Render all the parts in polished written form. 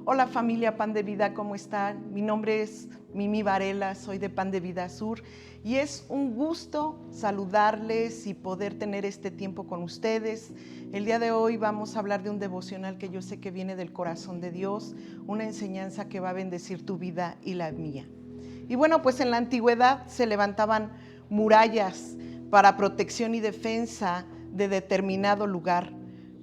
Hola familia Pan de Vida, ¿cómo están? Mi nombre es Mimi Varela, soy de Pan de Vida Sur y es un gusto saludarles y poder tener este tiempo con ustedes. El día de hoy vamos a hablar de un devocional que yo sé que viene del corazón de Dios, una enseñanza que va a bendecir tu vida y la mía. Y bueno, pues en la antigüedad se levantaban murallas para protección y defensa de determinado lugar,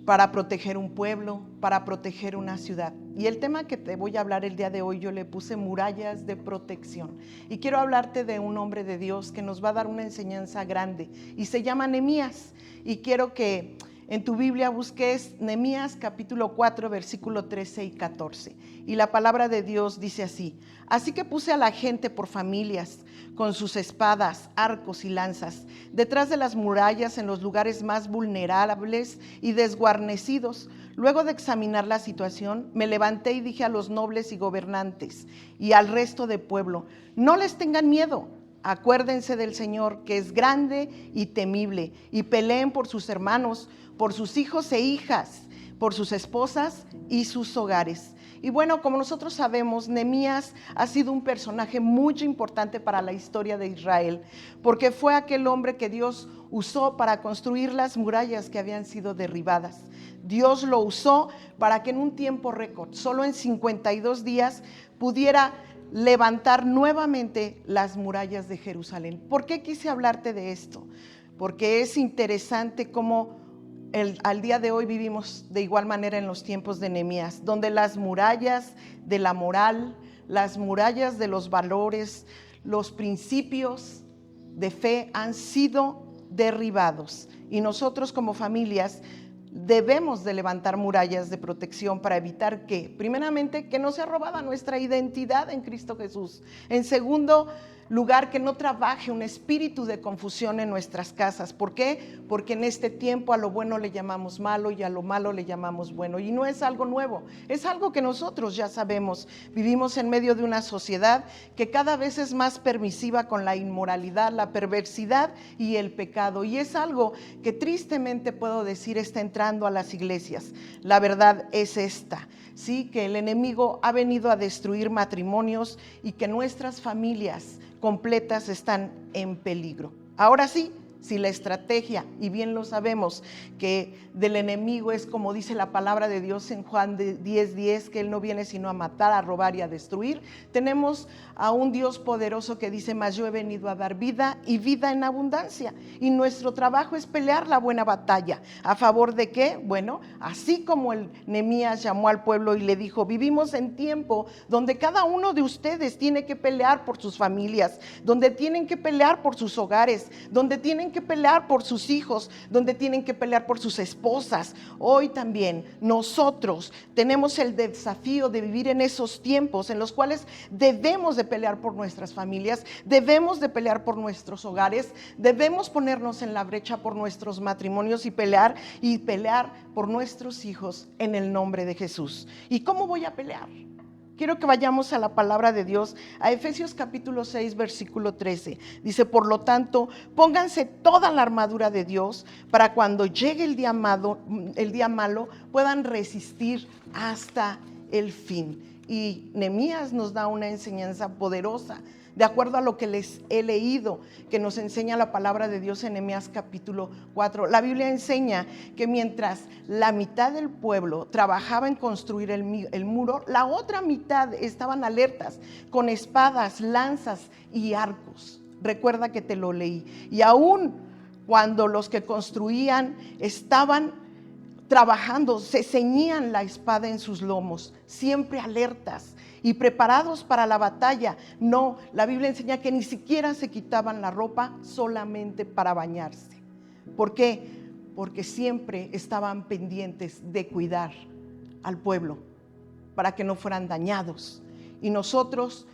para proteger un pueblo, para proteger una ciudad. Y el tema que te voy a hablar el día de hoy, yo le puse murallas de protección. Y quiero hablarte de un hombre de Dios que nos va a dar una enseñanza grande y se llama Nehemías. Y quiero que en tu Biblia busques Nehemías capítulo 4, versículo 13 y 14. Y la palabra de Dios dice así: así que puse a la gente por familias, con sus espadas, arcos y lanzas, detrás de las murallas en los lugares más vulnerables y desguarnecidos. Luego de examinar la situación, me levanté y dije a los nobles y gobernantes y al resto del pueblo: no les tengan miedo. Acuérdense del Señor, que es grande y temible, y peleen por sus hermanos, por sus hijos e hijas, por sus esposas y sus hogares. Y bueno, como nosotros sabemos, Nehemías ha sido un personaje muy importante para la historia de Israel, porque fue aquel hombre que Dios usó para construir las murallas que habían sido derribadas. Dios lo usó para que en un tiempo récord, solo en 52 días, pudiera levantar nuevamente las murallas de Jerusalén. ¿Por qué quise hablarte de esto? Porque es interesante cómo al día de hoy vivimos de igual manera en los tiempos de Nehemías, donde las murallas de la moral, las murallas de los valores, los principios de fe han sido derribados. Y nosotros como familias debemos de levantar murallas de protección para evitar que, primeramente, que no sea robada nuestra identidad en Cristo Jesús. En segundo lugar, que no trabaje un espíritu de confusión en nuestras casas. ¿Por qué? Porque en este tiempo a lo bueno le llamamos malo y a lo malo le llamamos bueno. Y no es algo nuevo, es algo que nosotros ya sabemos. Vivimos en medio de una sociedad que cada vez es más permisiva con la inmoralidad, la perversidad y el pecado. Y es algo que tristemente puedo decir está entrando a las iglesias. La verdad es esta: sí, que el enemigo ha venido a destruir matrimonios y que nuestras familias completas están en peligro. Ahora sí, si la estrategia, y bien lo sabemos, que del enemigo es como dice la palabra de Dios en Juan 10:10, que él no viene sino a matar, a robar y a destruir, tenemos a un Dios poderoso que dice: mas yo he venido a dar vida y vida en abundancia. Y nuestro trabajo es pelear la buena batalla. ¿A favor de qué? Bueno, así como el Nehemías llamó al pueblo y le dijo: vivimos en tiempo donde cada uno de ustedes tiene que pelear por sus familias, donde tienen que pelear por sus hogares, donde tienen que pelear por sus hijos, donde tienen que pelear por sus esposas. Hoy también nosotros tenemos el desafío de vivir en esos tiempos en los cuales debemos de pelear por nuestras familias, debemos de pelear por nuestros hogares, debemos ponernos en la brecha por nuestros matrimonios y pelear por nuestros hijos en el nombre de Jesús. ¿Y cómo voy a pelear? Quiero que vayamos a la palabra de Dios, a Efesios capítulo 6, versículo 13. Dice: por lo tanto, pónganse toda la armadura de Dios para cuando llegue el día malo, puedan resistir hasta el fin. Y Nehemías nos da una enseñanza poderosa, de acuerdo a lo que les he leído, que nos enseña la palabra de Dios en Nehemías capítulo 4. La Biblia enseña que mientras la mitad del pueblo trabajaba en construir el muro, la otra mitad estaban alertas con espadas, lanzas y arcos. Recuerda que te lo leí. Y aún cuando los que construían estaban trabajando, se ceñían la espada en sus lomos, siempre alertas y preparados para la batalla. No, la Biblia enseña que ni siquiera se quitaban la ropa solamente para bañarse. ¿Por qué? Porque siempre estaban pendientes de cuidar al pueblo para que no fueran dañados. Y nosotros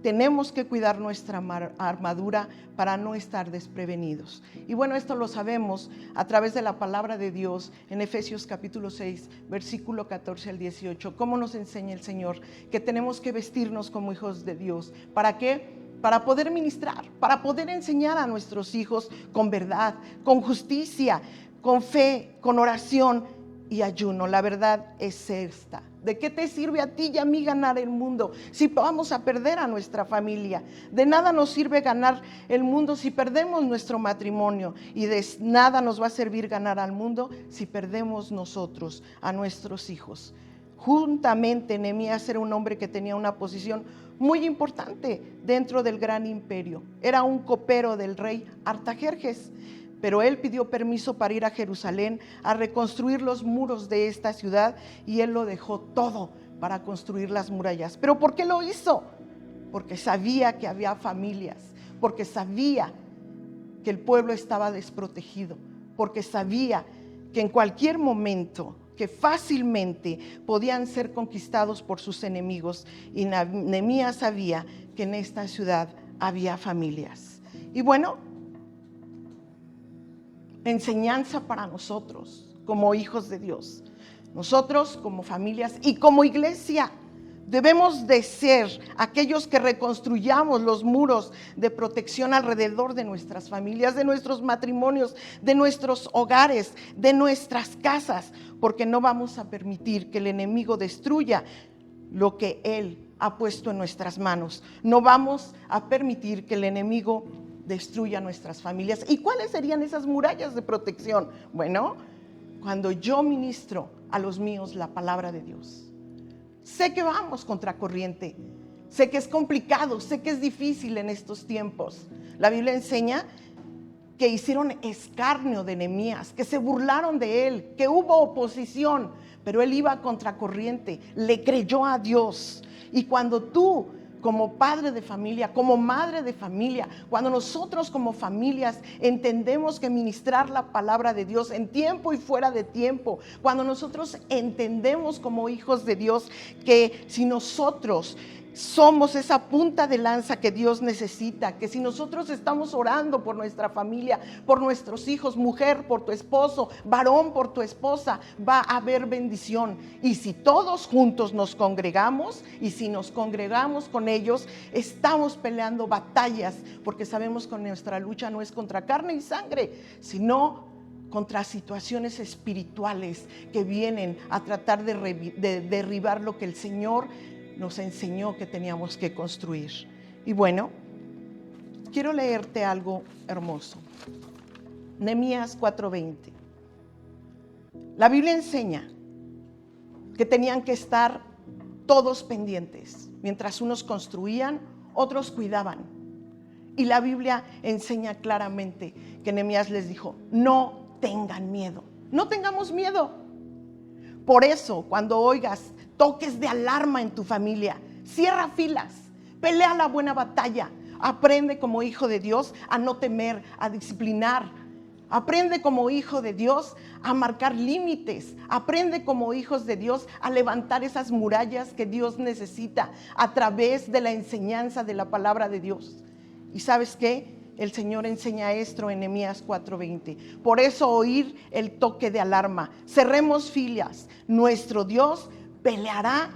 tenemos que cuidar nuestra armadura para no estar desprevenidos. Y bueno, esto lo sabemos a través de la palabra de Dios en Efesios capítulo 6, versículo 14 al 18. ¿Cómo nos enseña el Señor? Que tenemos que vestirnos como hijos de Dios. ¿Para qué? Para poder ministrar, para poder enseñar a nuestros hijos con verdad, con justicia, con fe, con oración y ayuno. La verdad es esta: ¿De qué te sirve a ti y a mí ganar el mundo si vamos a perder a nuestra familia? De nada nos sirve ganar el mundo si perdemos nuestro matrimonio, y de nada nos va a servir ganar al mundo si perdemos nosotros a nuestros hijos. Juntamente, Nehemías era un hombre que tenía una posición muy importante dentro del gran imperio. Era un copero del rey Artajerjes. Pero él pidió permiso para ir a Jerusalén a reconstruir los muros de esta ciudad, y él lo dejó todo para construir las murallas. ¿Pero por qué lo hizo? Porque sabía que había familias, porque sabía que el pueblo estaba desprotegido, porque sabía que en cualquier momento, que fácilmente podían ser conquistados por sus enemigos, y Nehemías sabía que en esta ciudad había familias. Y bueno, enseñanza para nosotros como hijos de Dios. Nosotros como familias y como iglesia debemos de ser aquellos que reconstruyamos los muros de protección alrededor de nuestras familias, de nuestros matrimonios, de nuestros hogares, de nuestras casas, porque no vamos a permitir que el enemigo destruya lo que él ha puesto en nuestras manos. No vamos a permitir que el enemigo destruya nuestras familias. ¿Y cuáles serían esas murallas de protección? Bueno, cuando yo ministro a los míos la palabra de Dios. Sé que vamos contracorriente, sé que es complicado, sé que es difícil en estos tiempos. La Biblia enseña que hicieron escarnio de Nehemías, que se burlaron de él, que hubo oposición, pero él iba contracorriente, le creyó a Dios. Y cuando tú, como padre de familia, como madre de familia, cuando nosotros como familias entendemos que ministrar la palabra de Dios en tiempo y fuera de tiempo, cuando nosotros entendemos como hijos de Dios que si nosotros somos esa punta de lanza que Dios necesita, que si nosotros estamos orando por nuestra familia, por nuestros hijos, mujer por tu esposo, varón por tu esposa, va a haber bendición. Y si todos juntos nos congregamos, y si nos congregamos con ellos, estamos peleando batallas, porque sabemos que nuestra lucha no es contra carne y sangre, sino contra situaciones espirituales que vienen a tratar de derribar lo que el Señor nos enseñó que teníamos que construir. Y bueno, quiero leerte algo hermoso. Nehemías 4:20. La Biblia enseña que tenían que estar todos pendientes. Mientras unos construían, otros cuidaban. Y la Biblia enseña claramente que Nehemías les dijo: no tengan miedo, no tengamos miedo. Por eso, cuando oigas toques de alarma en tu familia, cierra filas, pelea la buena batalla, aprende como hijo de Dios a no temer, a disciplinar. Aprende como hijo de Dios a marcar límites. Aprende como hijos de Dios a levantar esas murallas que Dios necesita a través de la enseñanza de la palabra de Dios. ¿Y sabes qué? El Señor enseña esto en Nehemías 4:20. Por eso oír el toque de alarma. Cerremos filas. Nuestro Dios peleará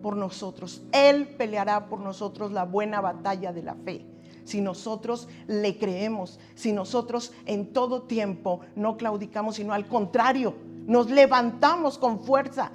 por nosotros. Él peleará por nosotros la buena batalla de la fe. Si nosotros le creemos, si nosotros en todo tiempo no claudicamos, sino al contrario, nos levantamos con fuerza.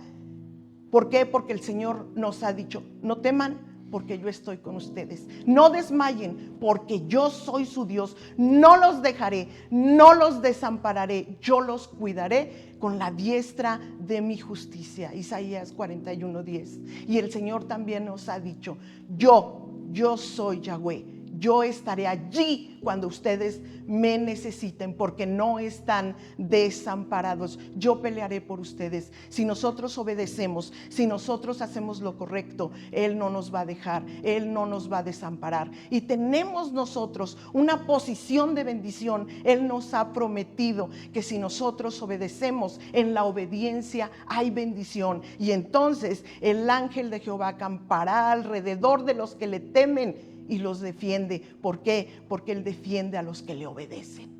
¿Por qué? Porque el Señor nos ha dicho: no teman, porque yo estoy con ustedes. No desmayen, porque yo soy su Dios. No los dejaré, no los desampararé. Yo los cuidaré con la diestra de mi justicia. Isaías 41:10. Y el Señor también nos ha dicho: yo soy Yahweh. Yo estaré allí cuando ustedes me necesiten, porque no están desamparados. Yo pelearé por ustedes. Si nosotros obedecemos, si nosotros hacemos lo correcto, Él no nos va a dejar, Él no nos va a desamparar. Y tenemos nosotros una posición de bendición. Él nos ha prometido que si nosotros obedecemos, en la obediencia hay bendición. Y entonces el ángel de Jehová acampará alrededor de los que le temen y los defiende. ¿Por qué? Porque Él defiende a los que le obedecen.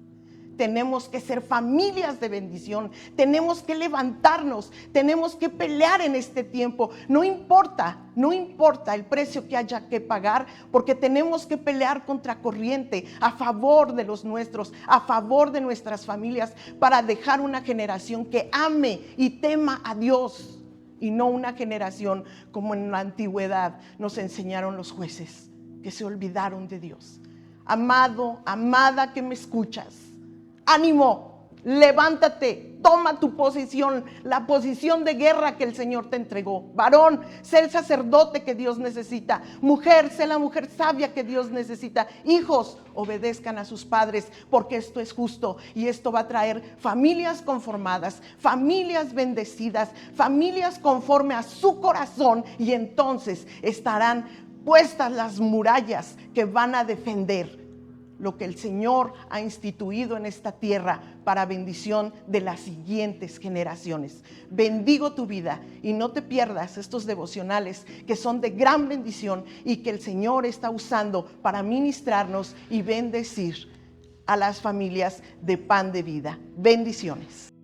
Tenemos que ser familias de bendición. Tenemos que levantarnos. Tenemos que pelear en este tiempo. No importa el precio que haya que pagar, porque tenemos que pelear contra corriente, a favor de los nuestros, a favor de nuestras familias, para dejar una generación que ame y tema a Dios. y no una generación como en la antigüedad nos enseñaron los jueces, que se olvidaron de Dios. Amado, amada que me escuchas, ánimo, levántate, toma tu posición, la posición de guerra que el Señor te entregó. Varón, sé el sacerdote que Dios necesita. Mujer, sé la mujer sabia que Dios necesita. Hijos, obedezcan a sus padres, porque esto es justo y esto va a traer familias conformadas, familias bendecidas, familias conforme a su corazón, y entonces estarán puestas las murallas que van a defender lo que el Señor ha instituido en esta tierra para bendición de las siguientes generaciones. Bendigo tu vida y no te pierdas estos devocionales que son de gran bendición y que el Señor está usando para ministrarnos y bendecir a las familias de Pan de Vida. Bendiciones.